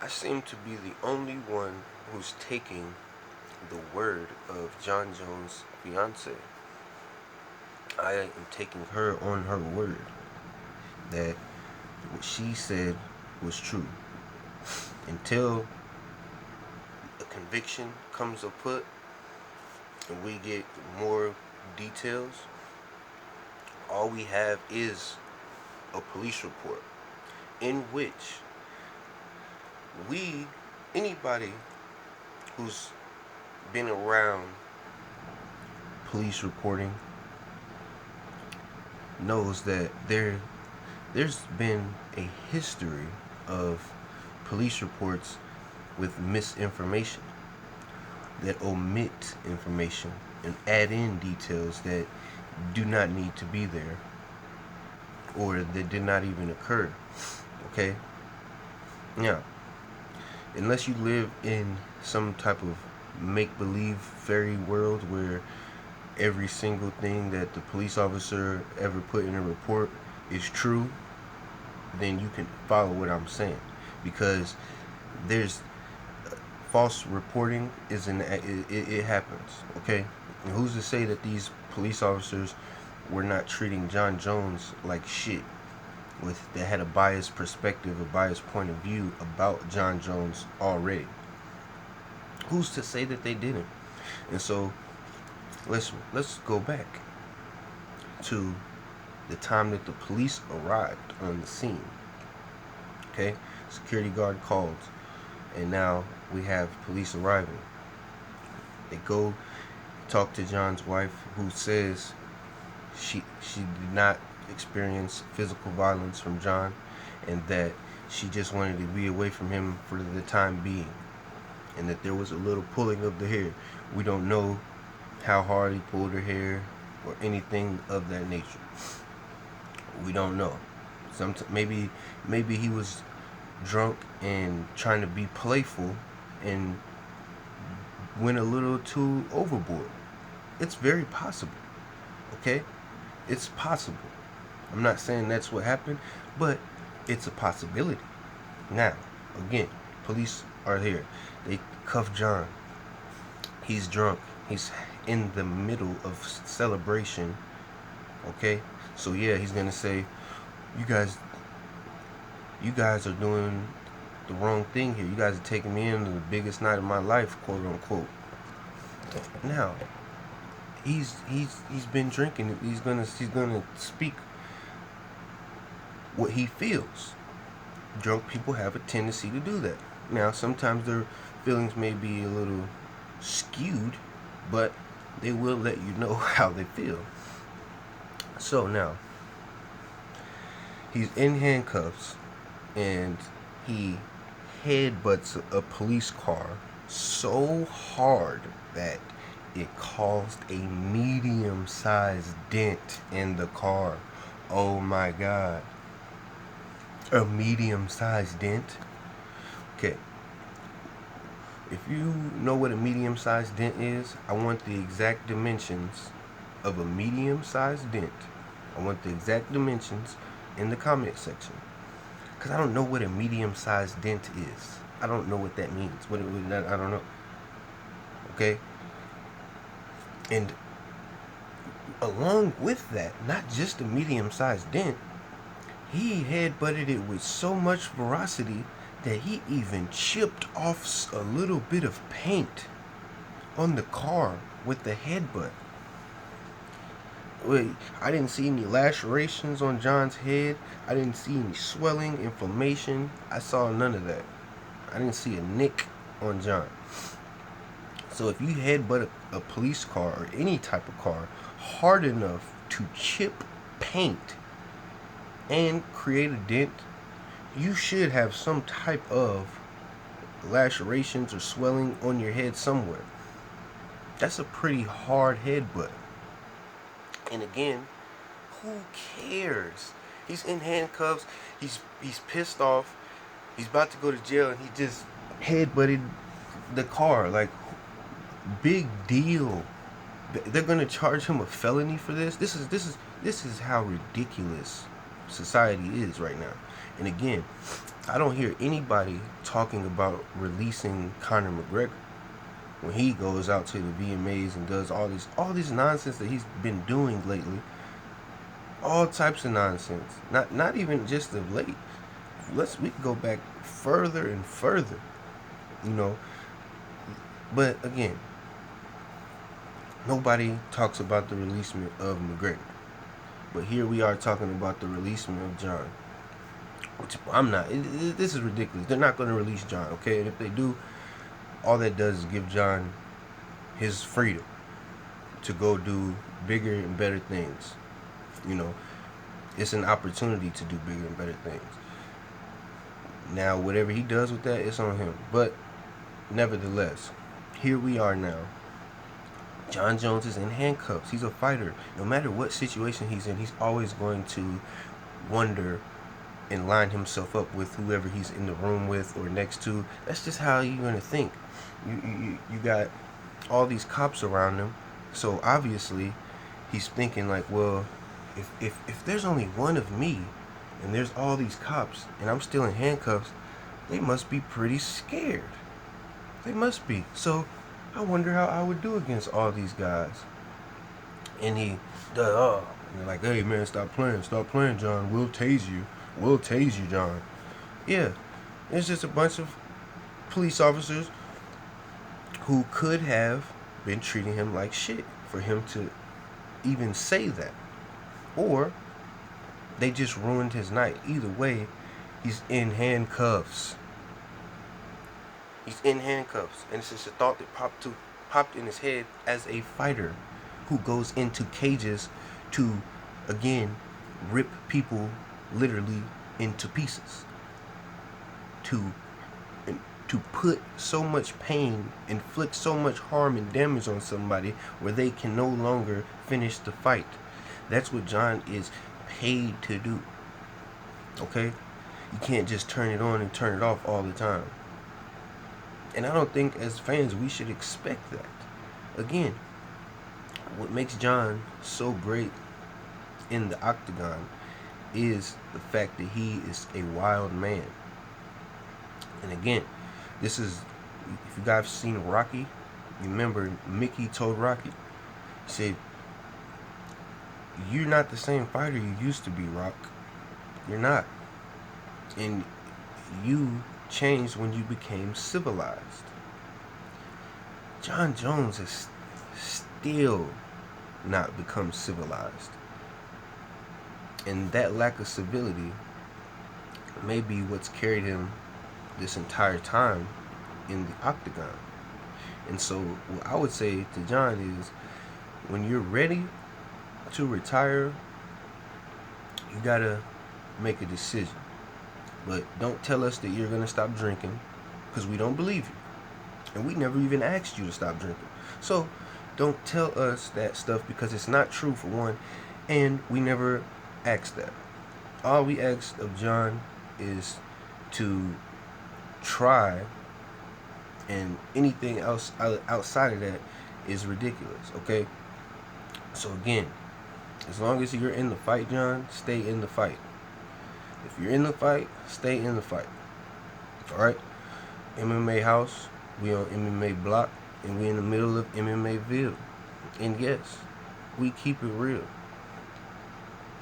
seem to be the only one who's taking the word of John Jones' fiance. I am taking her on her word that what she said was true. Until a conviction comes afoot and we get more details, all we have is a police report in which anybody who's been around police reporting knows that there's been a history of police reports with misinformation that omit information and add in details that do not need to be there or that did not even occur. Okay? Now, unless you live in some type of make-believe fairy world where every single thing that the police officer ever put in a report is true, then you can follow what I'm saying. Because there's false reporting it happens, okay? And who's to say that these police officers were not treating John Jones like shit, that had a biased perspective, a biased point of view about John Jones already? Who's to say that they didn't? And so let's go back to the time that the police arrived on the scene. Okay, security guard called, and now we have police arriving. They go talk to John's wife, who says she did not experience physical violence from John, and that she just wanted to be away from him for the time being, and that there was a little pulling of the hair. We don't know how hard he pulled her hair or anything of that nature. We don't know. Maybe he was drunk and trying to be playful and went a little too overboard. It's very possible. Okay? It's possible. I'm not saying that's what happened, but it's a possibility. Now, again, police are here. They cuff John. He's drunk. He's in the middle of celebration. Okay? So yeah, he's gonna say, you guys are doing the wrong thing here. You guys are taking me into the biggest night of my life, quote unquote. Now, he's been drinking. He's gonna speak what he feels. Drunk people have a tendency to do that. Now, sometimes their feelings may be a little skewed, but they will let you know how they feel. So now, he's in handcuffs, and he headbutts a police car so hard that it caused a medium-sized dent in the car. Oh my God. A medium-sized dent? Okay. If you know what a medium-sized dent is, I want the exact dimensions of a medium-sized dent. I want the exact dimensions in the comment section. Because I don't know what a medium-sized dent is. I don't know what that means. I don't know. Okay? And along with that, not just a medium-sized dent, he headbutted it with so much ferocity that he even chipped off a little bit of paint on the car with the headbutt. Wait, I didn't see any lacerations on John's head. I didn't see any swelling, inflammation. I saw none of that. I didn't see a nick on John. So if you headbutt a police car or any type of car hard enough to chip paint and create a dent, you should have some type of lacerations or swelling on your head somewhere. That's a pretty hard headbutt. And again, who cares? He's in handcuffs. He's pissed off. He's about to go to jail, and he just headbutted the car. Like, big deal. They're gonna charge him a felony for this. This is how ridiculous society is right now. And again, I don't hear anybody talking about releasing Conor McGregor when he goes out to the VMAs and does all this nonsense that he's been doing lately. All types of nonsense. Not even just of late. We can go back further and further, you know. But again, nobody talks about the releasement of McGregor. But here we are talking about the releasement of John. Which I'm not. This is ridiculous. They're not going to release John, okay? And if they do, all that does is give John his freedom to go do bigger and better things. You know, it's an opportunity to do bigger and better things. Now, whatever he does with that, it's on him. But nevertheless, here we are now. Jon Jones is in handcuffs. He's a fighter. No matter what situation he's in, he's always going to wonder and line himself up with whoever he's in the room with or next to. That's just how you're going to think. You got all these cops around him, so obviously he's thinking like, well, if there's only one of me and there's all these cops and I'm still in handcuffs, they must be pretty scared. They must be. So I wonder how I would do against all these guys. And he does, and they're like, hey man, stop playing, John. We'll tase you, John. Yeah, it's just a bunch of police officers who could have been treating him like shit for him to even say that. Or they just ruined his night. Either way, he's in handcuffs. He's in handcuffs. And it's just a thought that popped in his head as a fighter who goes into cages to, again, rip people literally into pieces. To put so much pain, inflict so much harm and damage on somebody where they can no longer finish the fight. That's what John is paid to do. Okay? You can't just turn it on and turn it off all the time. And I don't think as fans we should expect that. Again, what makes John so great in the octagon is the fact that he is a wild man. And again, this is, if you guys have seen Rocky, you remember Mickey told Rocky, he said, you're not the same fighter you used to be, Rock. You're not. And you changed when you became civilized. Jon Jones has still not become civilized. And that lack of civility may be what's carried him this entire time in the octagon. And so what I would say to John is, when you're ready to retire, you gotta make a decision. But don't tell us that you're gonna stop drinking, because we don't believe you. And we never even asked you to stop drinking. So don't tell us that stuff, because it's not true, for one, and we never asked that. All we asked of John is to try, and anything else outside of that is ridiculous, okay? So again, as long as you're in the fight, John, stay in the fight. If you're in the fight, stay in the fight. Alright? MMA House, we on MMA Block, and we in the middle of MMAville. And yes, we keep it real.